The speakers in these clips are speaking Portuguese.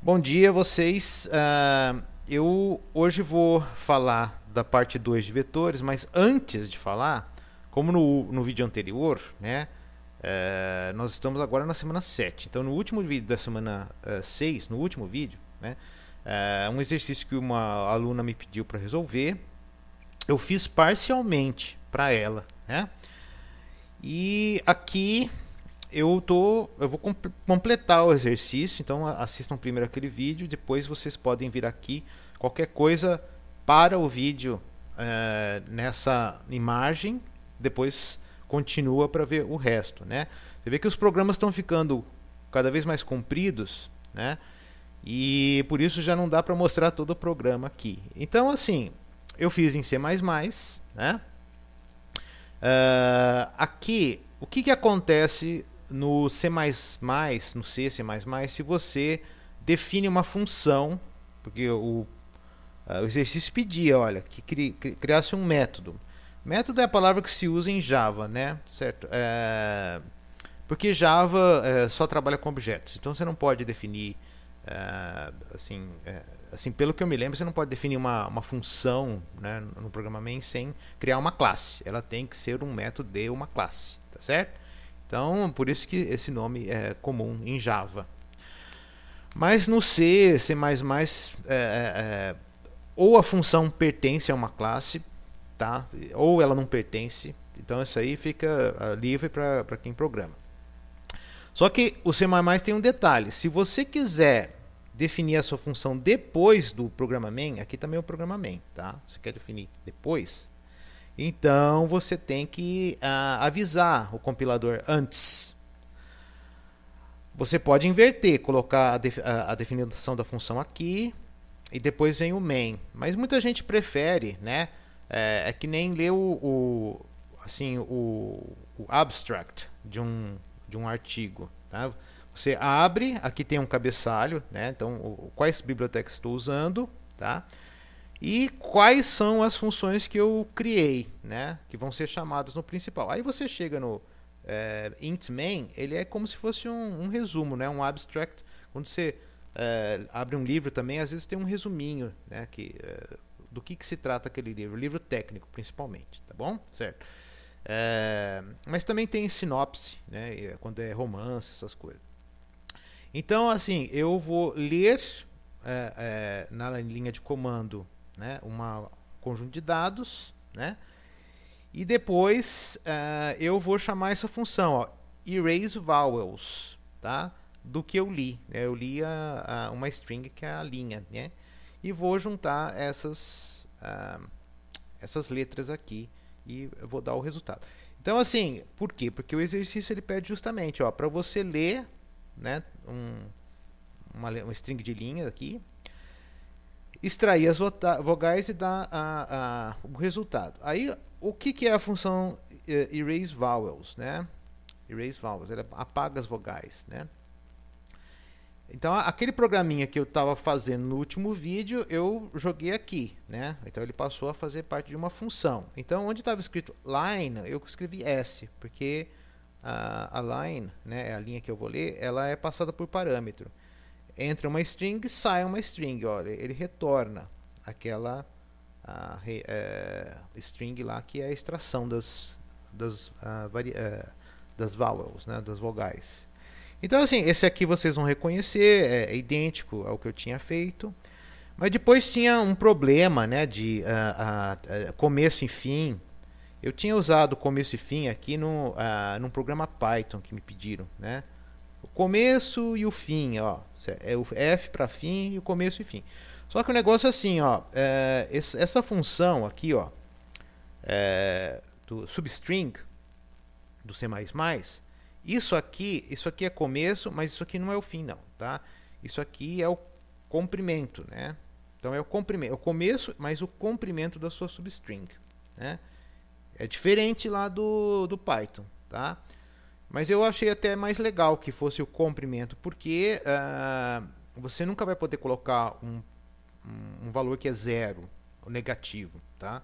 Bom dia a vocês. Eu hoje vou falar da parte 2 de vetores, mas antes de falar, como no vídeo anterior, né, nós estamos agora na semana 7. Então, no último vídeo da semana 6, no último vídeo, né, um exercício que uma aluna me pediu para resolver, eu fiz parcialmente para ela, né? E aqui eu vou completar o exercício, então assistam primeiro aquele vídeo, depois vocês podem vir aqui, qualquer coisa para o vídeo nessa imagem, depois continua para ver o resto, né? Você vê que os programas estão ficando cada vez mais compridos, né? E por isso já não dá para mostrar todo o programa aqui. Então assim, eu fiz em C++, né? Aqui, o que acontece no C++, no C++, se você define uma função, porque o exercício pedia, olha, que criasse um método. Método é a palavra que se usa em Java, né? Certo? Porque Java só trabalha com objetos, então você não pode definir, assim, pelo que eu me lembro, você não pode definir uma função, né, no programa main sem criar uma classe. Ela tem que ser um método de uma classe, tá certo? Então, por isso que esse nome é comum em Java. Mas no C, C++, ou a função pertence a uma classe, tá? Ou ela não pertence. Então, isso aí fica livre para quem programa. Só que o C++ tem um detalhe. Se você quiser definir a sua função depois do programa main, aqui também é o programa main, tá? Você quer definir depois? Então você tem que avisar o compilador antes. Você pode inverter, colocar a definição da função aqui e depois vem o main. Mas muita gente prefere, né? É que nem ler o abstract de um artigo. Tá? Você abre, aqui tem um cabeçalho, né? Então quais bibliotecas estou usando, tá? E quais são as funções que eu criei, né? Que vão ser chamadas no principal. Aí você chega no int main, ele é como se fosse um resumo, né? Um abstract. Quando você abre um livro também, às vezes tem um resuminho, né? Do que se trata aquele livro técnico principalmente, tá bom? Certo. Mas também tem sinopse, né? Quando é romance, essas coisas. Então, assim, eu vou ler na linha de comando, né, um conjunto de dados, né, e depois eu vou chamar essa função, ó, erase vowels, tá, do que eu li. Eu li uma string que é a linha, né, e vou juntar essas letras aqui e eu vou dar o resultado. Então, assim, por quê? Porque o exercício ele pede justamente, para você ler, né, uma string de linha aqui, extrair as vogais e dar o resultado. Aí, o que é a função erase vowels, né? Erase vowels, ela apaga as vogais, né? Então, aquele programinha que eu estava fazendo no último vídeo, eu joguei aqui, né? Então, ele passou a fazer parte de uma função. Então, onde estava escrito line, eu escrevi S, porque a line, né, a linha que eu vou ler, ela é passada por parâmetro. Entra uma string, sai uma string, olha, ele retorna aquela string lá que é a extração das vowels, né, das vogais. Então, assim, esse aqui vocês vão reconhecer, é idêntico ao que eu tinha feito, mas depois tinha um problema, né, de começo e fim. Eu tinha usado começo e fim aqui num programa Python que me pediram, né? O começo e o fim, ó. É o F para fim e o começo e fim. Só que o negócio é assim, ó. Essa função aqui, ó, do substring do C++, isso aqui é começo, mas isso aqui não é o fim, não, tá? Isso aqui é o comprimento, né? Então é o comprimento, é o começo, mas o comprimento da sua substring, né? É diferente lá do Python, tá? Mas eu achei até mais legal que fosse o comprimento, porque você nunca vai poder colocar um valor que é zero, ou negativo, tá?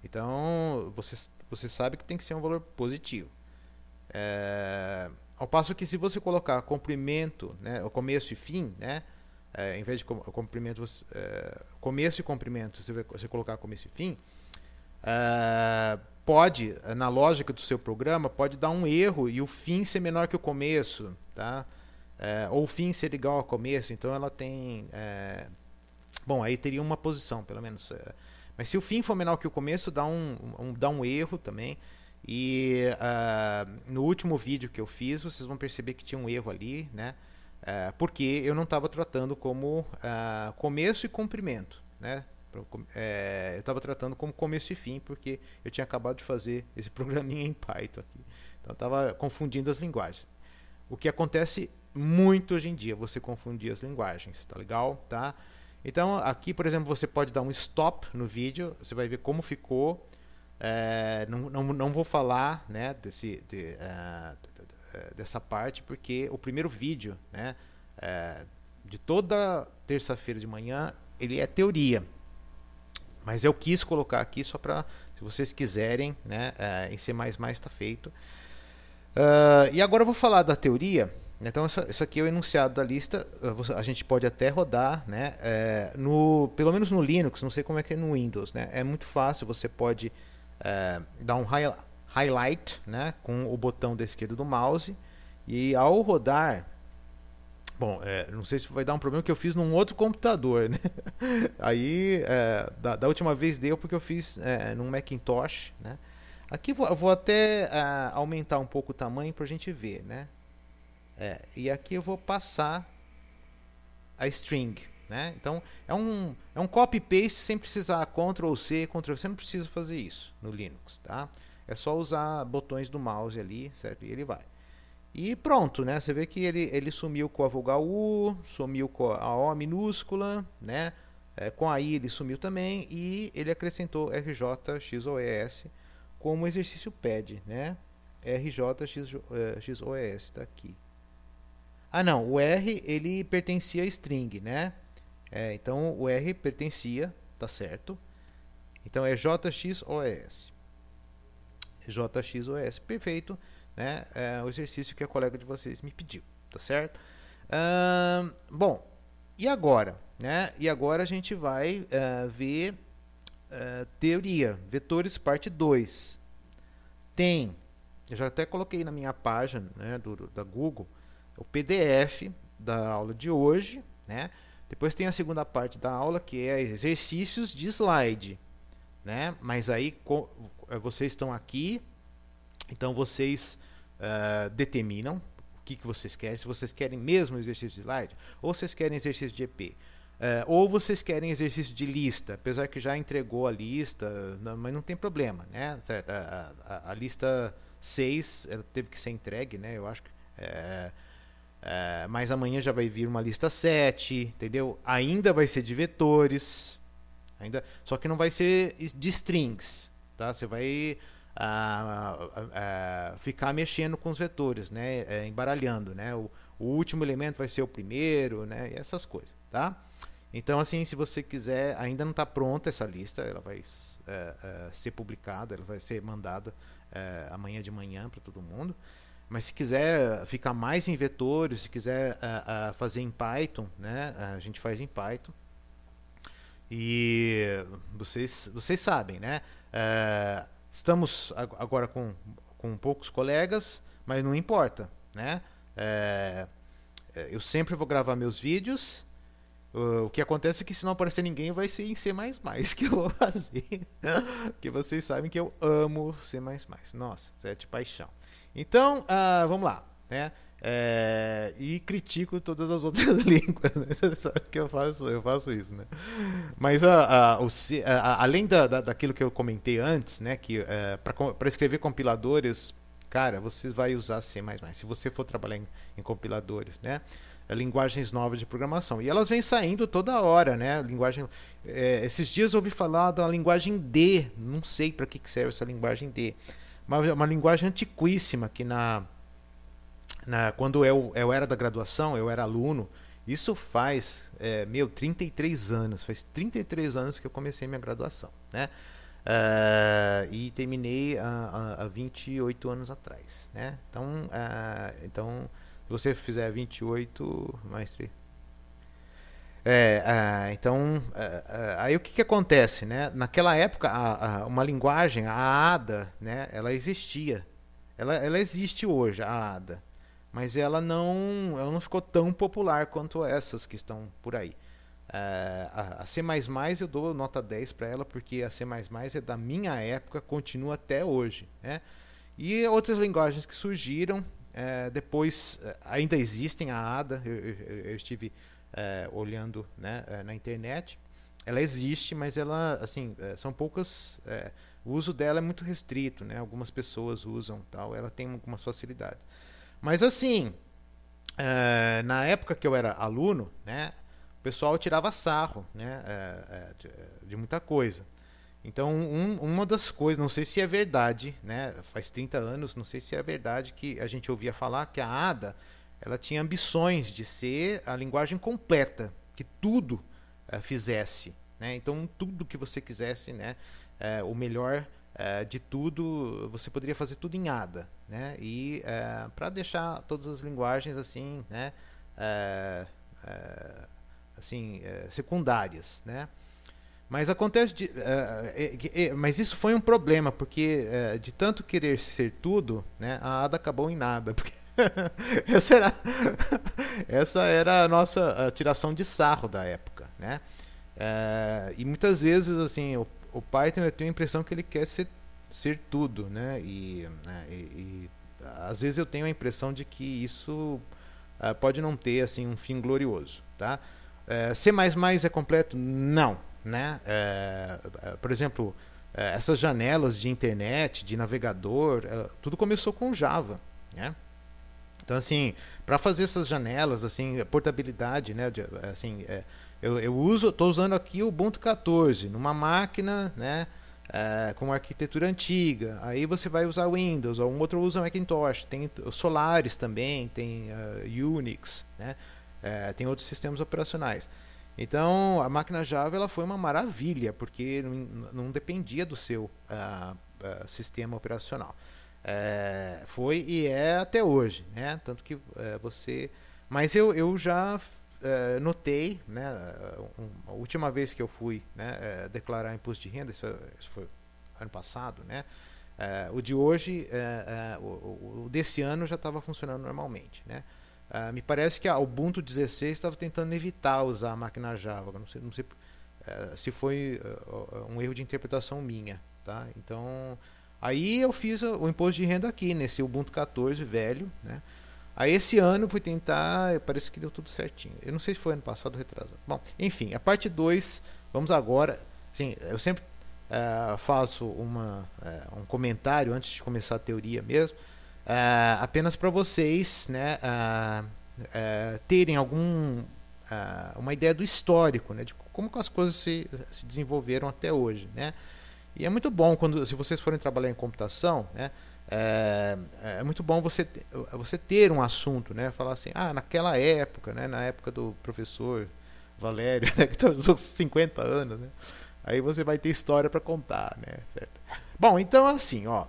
Então, você sabe que tem que ser um valor positivo. Ao passo que se você colocar comprimento, né, o começo e fim, né, em vez de comprimento, começo e comprimento, você colocar começo e fim, pode, na lógica do seu programa, pode dar um erro e o fim ser menor que o começo, tá? Ou o fim ser igual ao começo, então ela tem... bom, aí teria uma posição, pelo menos. Mas se o fim for menor que o começo, dá um erro também. E no último vídeo que eu fiz, vocês vão perceber que tinha um erro ali, né? Porque eu não estava tratando como começo e comprimento, né? Eu estava tratando como começo e fim, porque eu tinha acabado de fazer esse programinha em Python aqui. Então eu estava confundindo as linguagens. O que acontece muito hoje em dia, você confundir as linguagens, tá legal? Tá? Então aqui, por exemplo, você pode dar um stop no vídeo, você vai ver como ficou. Não vou falar, né, dessa parte, porque o primeiro vídeo, né, de toda terça-feira de manhã, ele é teoria. Mas eu quis colocar aqui só para, se vocês quiserem, né, em C++ está feito. E agora eu vou falar da teoria. Então isso aqui é o enunciado da lista. A gente pode até rodar, né, pelo menos no Linux, não sei como é que é no Windows, né, é muito fácil, você pode dar um highlight, né, com o botão da esquerda do mouse, e ao rodar, bom, não sei se vai dar um problema que eu fiz num outro computador, né? Aí da última vez deu porque eu fiz num Macintosh, né? Aqui eu vou até aumentar um pouco o tamanho para a gente ver, né? E aqui eu vou passar a string, né? Então é um copy-paste sem precisar Ctrl+C, Ctrl+V, não precisa fazer isso no Linux, tá? É só usar botões do mouse ali, certo? E ele vai. E pronto, né? Você vê que ele sumiu com a vogal U, sumiu com a O minúscula, né? Com a I ele sumiu também, e ele acrescentou RJXOES como exercício pad, né? RJXOES, tá aqui. Ah não, o R ele pertencia a string, né? Então o R pertencia, tá certo? Então é JXOES. JXOS, perfeito, né? É o exercício que a colega de vocês me pediu, tá certo? Bom, e agora, né? E agora a gente vai ver teoria, vetores parte 2. Eu já até coloquei na minha página, né, da Google, o PDF da aula de hoje, né? Depois tem a segunda parte da aula, que é exercícios de slide, né? Mas aí vocês estão aqui, então vocês determinam o que vocês querem, se vocês querem mesmo exercício de slide, ou vocês querem exercício de EP, ou vocês querem exercício de lista, apesar que já entregou a lista, mas não tem problema, né? A lista 6 ela teve que ser entregue, né? Eu acho que mas amanhã já vai vir uma lista 7, entendeu? Ainda vai ser de vetores, só que não vai ser de strings, tá? Você vai ficar mexendo com os vetores, né? Embaralhando, né? O último elemento vai ser o primeiro, né? E essas coisas, tá? Então, assim, se você quiser, ainda não está pronta essa lista, ela vai ser publicada, ela vai ser mandada amanhã de manhã para todo mundo. Mas se quiser ficar mais em vetores, se quiser fazer em Python, né? A gente faz em Python. E vocês sabem, né? Estamos agora com poucos colegas, mas não importa, né? Eu sempre vou gravar meus vídeos. O que acontece é que se não aparecer ninguém, vai ser em C++ que eu vou fazer. Porque vocês sabem que eu amo C++. Nossa, é de paixão. Então, vamos lá, né? E critico todas as outras línguas, né? Você sabe que eu faço isso, né? Mas além daquilo que eu comentei antes, né? Que para escrever compiladores, cara, você vai usar C++. Se você for trabalhar em compiladores, né? Linguagens novas de programação. E elas vêm saindo toda hora, né? Esses dias eu ouvi falar da linguagem D. Não sei para que serve essa linguagem D. Uma linguagem antiquíssima que quando eu era da graduação, eu era aluno, isso faz 33 anos. Faz 33 anos que eu comecei minha graduação, né? E terminei há 28 anos atrás, né? Então, se você fizer 28 mais 3... Então, aí o que acontece, né? Naquela época, uma linguagem, a ADA, né? Ela existia. Ela existe hoje, a ADA. Mas ela não ficou tão popular quanto essas que estão por aí. A C++ eu dou nota 10 para ela, porque a C++ é da minha época, continua até hoje, né? E outras linguagens que surgiram, depois ainda existem, a ADA, eu estive olhando, né, na internet. Ela existe, mas ela, assim, são poucas, o uso dela é muito restrito, né? Algumas pessoas usam, tal, ela tem algumas facilidades. Mas assim, na época que eu era aluno, né, o pessoal tirava sarro, né, de muita coisa. Então, uma das coisas, não sei se é verdade, né, faz 30 anos, não sei se é verdade que a gente ouvia falar que a ADA ela tinha ambições de ser a linguagem completa, que tudo fizesse, né? Então, tudo que você quisesse, né, o melhor de tudo, você poderia fazer tudo em ADA, né? E para deixar todas as linguagens assim, né, secundárias, né? Mas acontece mas isso foi um problema, porque de tanto querer ser tudo, né, a ADA acabou em nada, porque essa era a nossa tiração de sarro da época, né? E muitas vezes assim o Python, eu tenho a impressão que ele quer ser tudo, né? E às vezes eu tenho a impressão de que isso pode não ter assim um fim glorioso, tá? C++ é completo? Não, né? Por exemplo, essas janelas de internet, de navegador, tudo começou com Java, né? Então, assim, para fazer essas janelas, assim, portabilidade, né? Assim, estou usando aqui o Ubuntu 14 numa máquina, né? Com arquitetura antiga. Aí você vai usar Windows, ou um outro usa Macintosh. Tem Solaris também, tem Unix, né? Tem outros sistemas operacionais. Então, a máquina Java ela foi uma maravilha, porque não dependia do seu sistema operacional. Foi e é até hoje, né? Tanto que você... Mas eu já notei, né? A última vez que eu fui, né, declarar imposto de renda, isso foi ano passado, né? O de hoje, o desse ano já estava funcionando normalmente, né? Me parece que a Ubuntu 16 estava tentando evitar usar a máquina Java. Não sei se foi um erro de interpretação minha, tá? Então, aí eu fiz o imposto de renda aqui, nesse Ubuntu 14 velho, né? Aí esse ano eu fui tentar, parece que deu tudo certinho. Eu não sei se foi ano passado ou retrasado. Bom, enfim, a parte 2, vamos agora. Sim, eu sempre faço um comentário antes de começar a teoria mesmo, apenas para vocês, né, terem uma ideia do histórico, né, de como as coisas se desenvolveram até hoje, né? E é muito bom se vocês forem trabalhar em computação, né? É muito bom você ter um assunto, né? Falar assim, naquela época, né? Na época do professor Valério, né? Que tem uns 50 anos, né? Aí você vai ter história para contar, né? Certo? Bom, então assim, ó,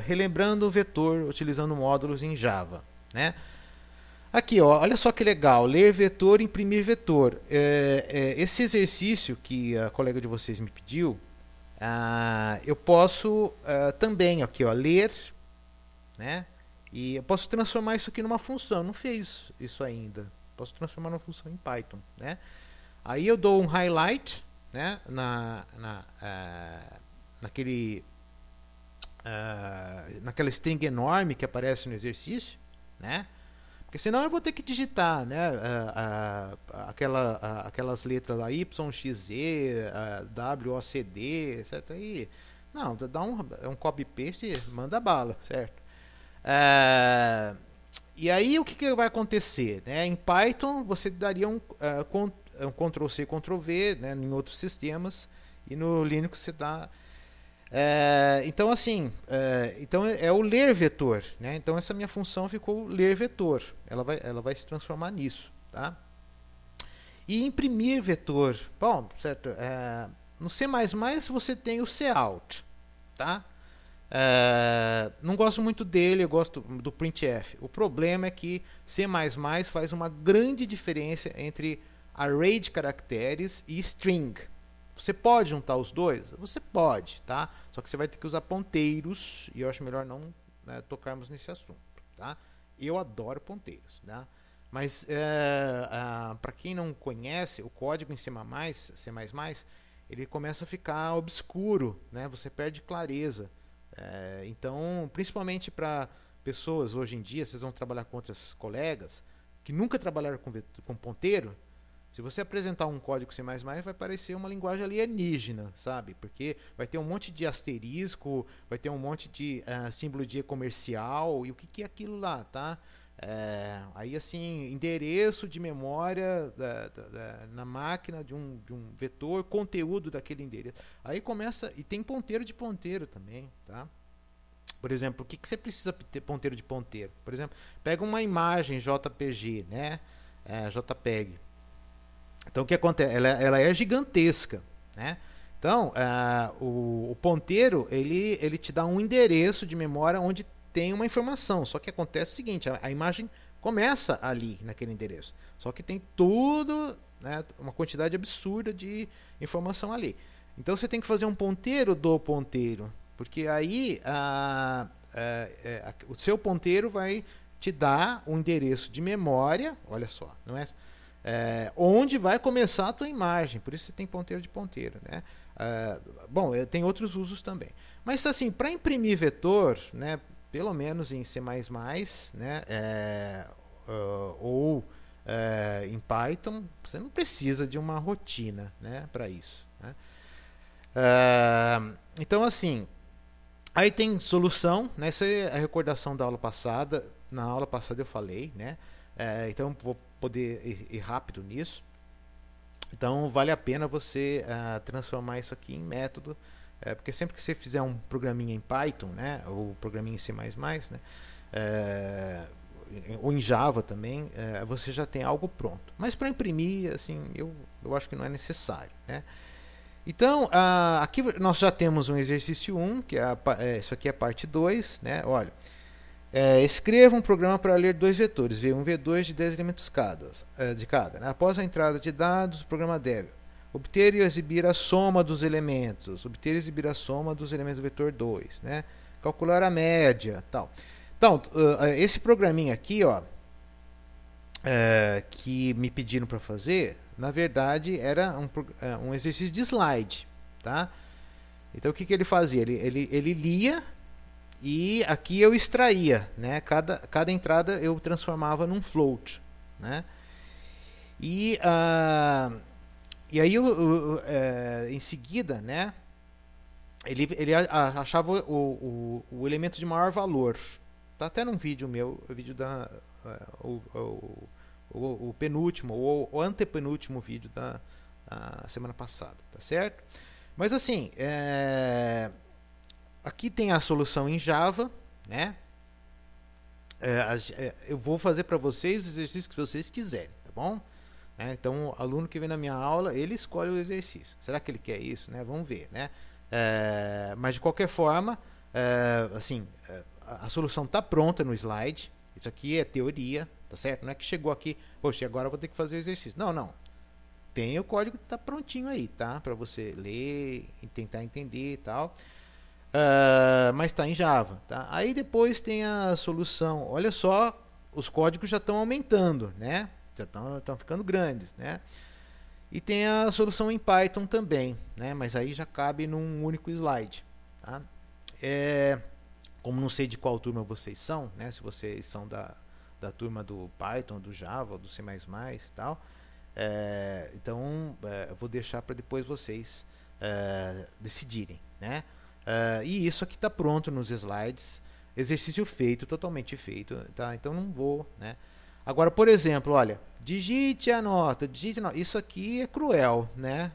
relembrando o vetor utilizando módulos em Java, né? Aqui, ó, olha só que legal, ler vetor, imprimir vetor. Esse exercício que a colega de vocês me pediu, eu posso também aqui, ó, ler, né? E eu posso transformar isso aqui numa função. Não fiz isso ainda. Posso transformar numa função em Python, né? Aí eu dou um highlight, né? Naquela string enorme que aparece no exercício, né? Porque senão eu vou ter que digitar, né, aquelas letras lá, Y, X, Z, W, O, C, D, certo? Aí, não, dá um copy-paste e manda bala, certo? E aí o que vai acontecer? Né? Em Python você daria um Ctrl-C, Ctrl-V, né, em outros sistemas, e no Linux você dá... então assim, então é o ler vetor, né? Então essa minha função ficou ler vetor, ela vai se transformar nisso, tá? E imprimir vetor, bom, certo? No C++ você tem o cout, tá? Não gosto muito dele, eu gosto do printf. O problema é que C++ faz uma grande diferença entre array de caracteres e string. Você pode juntar os dois? Você pode, tá? Só que você vai ter que usar ponteiros e eu acho melhor não, né, tocarmos nesse assunto, tá? Eu adoro ponteiros, né? Mas para quem não conhece, o código em C++, ele começa a ficar obscuro, né? Você perde clareza. Então, principalmente para pessoas hoje em dia, vocês vão trabalhar com outros colegas que nunca trabalharam com ponteiro. Se você apresentar um código C++, vai parecer uma linguagem alienígena, sabe? Porque vai ter um monte de asterisco, vai ter um monte de símbolo de comercial, e o que é aquilo lá, tá? Aí assim, endereço de memória na máquina de um vetor, conteúdo daquele endereço. Aí começa, e tem ponteiro de ponteiro também, tá? Por exemplo, o que você precisa ter ponteiro de ponteiro? Por exemplo, pega uma imagem JPG, né? JPEG. Então o que acontece? Ela é gigantesca, né? Então o ponteiro ele te dá um endereço de memória onde tem uma informação. Só que acontece o seguinte: a imagem começa ali naquele endereço. Só que tem tudo, né, uma quantidade absurda de informação ali. Então você tem que fazer um ponteiro do ponteiro, porque aí o seu ponteiro vai te dar um endereço de memória. Olha só, não é? Onde vai começar a tua imagem, por isso você tem ponteiro de ponteiro, né? Bom, tem outros usos também, mas assim, para imprimir vetor, né, pelo menos em C++, né, ou em Python, você não precisa de uma rotina, né, para isso, né? Então assim, aí tem solução, né? Essa é a recordação da aula passada. Na aula passada eu falei, né? Então vou poder ir rápido nisso. Então vale a pena você transformar isso aqui em método, porque sempre que você fizer um programinha em Python, né, ou programinha em C++, né, ou em Java também, você já tem algo pronto. Mas para imprimir, assim, eu acho que não é necessário, né? Então aqui nós já temos um exercício 1, que isso aqui é a parte 2, né? Olha. Escreva um programa para ler dois vetores, V1 e V2 de 10 elementos de cada. Né? Após a entrada de dados, o programa deve obter e exibir a soma dos elementos, obter e exibir a soma dos elementos do vetor 2, né? Calcular a média, tal. Então, esse programinha aqui, ó, que me pediram para fazer, na verdade era um exercício de slide, tá? Então o que ele fazia? Ele lia e aqui eu extraía, né? Cada entrada eu transformava num float, né? E aí em seguida, né? Ele achava o elemento de maior valor. Tá até num vídeo meu, o vídeo da o penúltimo ou o antepenúltimo vídeo da semana passada, tá certo? Mas assim, aqui tem a solução em Java, né? Eu vou fazer para vocês os exercícios que vocês quiserem, tá bom? Então, o aluno que vem na minha aula, ele escolhe o exercício. Será que ele quer isso, né? Vamos ver, né? Mas de qualquer forma, assim, a solução está pronta no slide. Isso aqui é teoria, tá certo? Não é que chegou aqui, poxa, agora eu vou ter que fazer o exercício. Não, não. Tem o código que está prontinho aí, tá? Para você ler e tentar entender e tal. Mas está em Java, tá? Aí depois tem a solução. Olha só, os códigos já estão aumentando, né? Já estão ficando grandes, né? E tem a solução em Python também, né? Mas aí já cabe num único slide, tá? Como não sei de qual turma vocês são, né? Se vocês são da turma do Python, do Java, do C++ e tal, então eu vou deixar para depois vocês decidirem, né? E isso aqui está pronto nos slides, exercício feito, totalmente feito, tá? Então não vou, né? Agora, por exemplo, olha, digite a nota, isso aqui é cruel, né?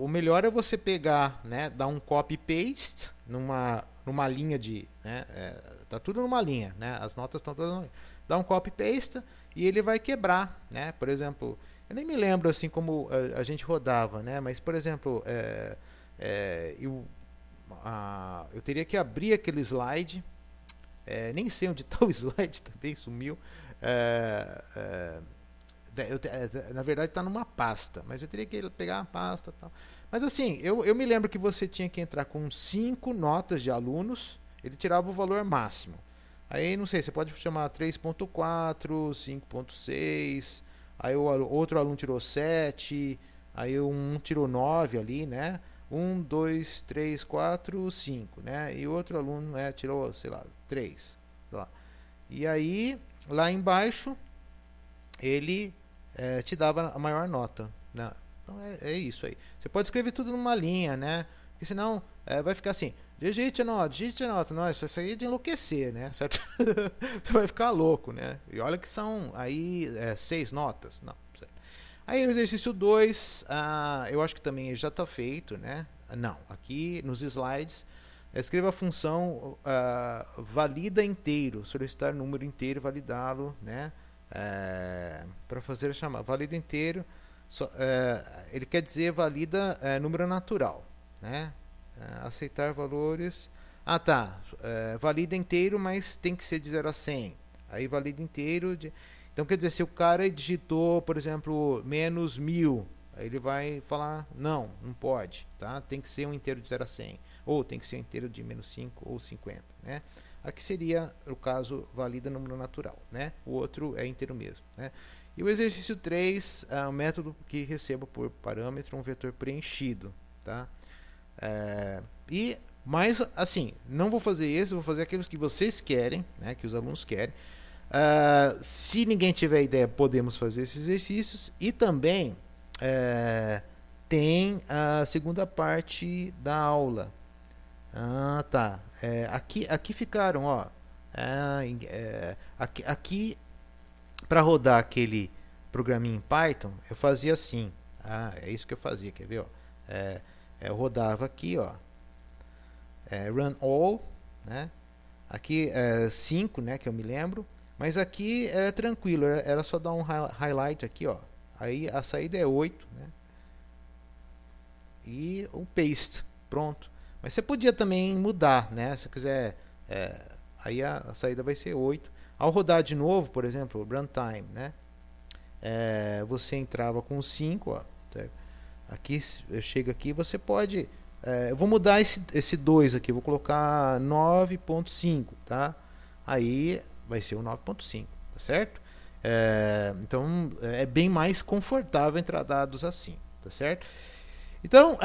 O melhor é você pegar, né, dar um copy paste numa linha de, né, tá tudo numa linha, né? As notas estão todas numa linha. Dá um copy paste e ele vai quebrar, né? Por exemplo, eu nem me lembro assim como a gente rodava, né? Mas por exemplo, eu teria que abrir aquele slide, nem sei onde está o slide, também sumiu. Na verdade está numa pasta, mas eu teria que pegar uma pasta e tal. Mas assim, eu me lembro que você tinha que entrar com 5 notas de alunos, ele tirava o valor máximo. Aí, não sei, você pode chamar 3.4, 5.6, aí o outro aluno tirou 7, aí um tirou 9 ali, né? 1, 2, 3, 4, 5, né? E o outro aluno, né, tirou, sei lá, 3. Sei lá. E aí, lá embaixo, ele te dava a maior nota, né? Então é isso aí. Você pode escrever tudo numa linha, né? Porque senão vai ficar assim, digite a nota. Não, isso aí é de enlouquecer, né? Certo? Você vai ficar louco, né? E olha que são aí 6 notas. Não. Certo? Aí o exercício 2, eu acho que também já está feito, né? Não, aqui nos slides, escreva a função valida inteiro, solicitar número inteiro, validá-lo, né? Para fazer a chamada, valida inteiro, ele quer dizer valida número natural, né? Aceitar valores, valida inteiro, mas tem que ser de 0 a 100, aí valida inteiro, então quer dizer, se o cara digitou, por exemplo, menos 1000, aí ele vai falar, não pode, tá? Tem que ser um inteiro de 0 a 100, ou tem que ser um inteiro de menos 5 ou 50, né? Aqui seria, o caso, valida número natural, né? O outro é inteiro mesmo, né? E o exercício 3 é um método que receba por parâmetro um vetor preenchido, tá? Mas, assim, não vou fazer esse, vou fazer aqueles que vocês querem, né? Que os alunos querem. Se ninguém tiver ideia, podemos fazer esses exercícios. E também tem a segunda parte da aula. Tá. Aqui ficaram, ó. Aqui para rodar aquele programinha em Python, eu fazia assim. É isso que eu fazia, quer ver? Ó? Eu rodava aqui, ó. Run all, né? Aqui 5, né? Que eu me lembro. Mas aqui é tranquilo, era só dar um highlight aqui, ó. Aí a saída é 8, né? E o paste, pronto. Mas você podia também mudar, né? Se quiser, aí a saída vai ser 8. Ao rodar de novo, por exemplo, runtime, né? Você entrava com 5, ó. Aqui, eu chego aqui, você pode... eu vou mudar esse 2 aqui, vou colocar 9.5, tá? Aí vai ser o 9.5, tá certo? Então, é bem mais confortável entrar dados assim, tá certo? Então,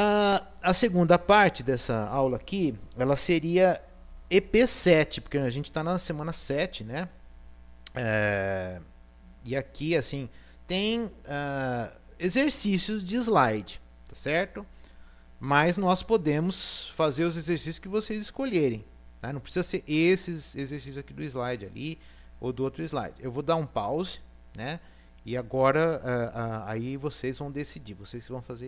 a segunda parte dessa aula aqui, ela seria EP7, porque a gente está na semana 7, né? E aqui, assim, tem exercícios de slide, tá certo? Mas nós podemos fazer os exercícios que vocês escolherem, tá? Não precisa ser esses exercícios aqui do slide ali ou do outro slide. Eu vou dar um pause, né? E agora aí vocês vão decidir, vocês vão fazer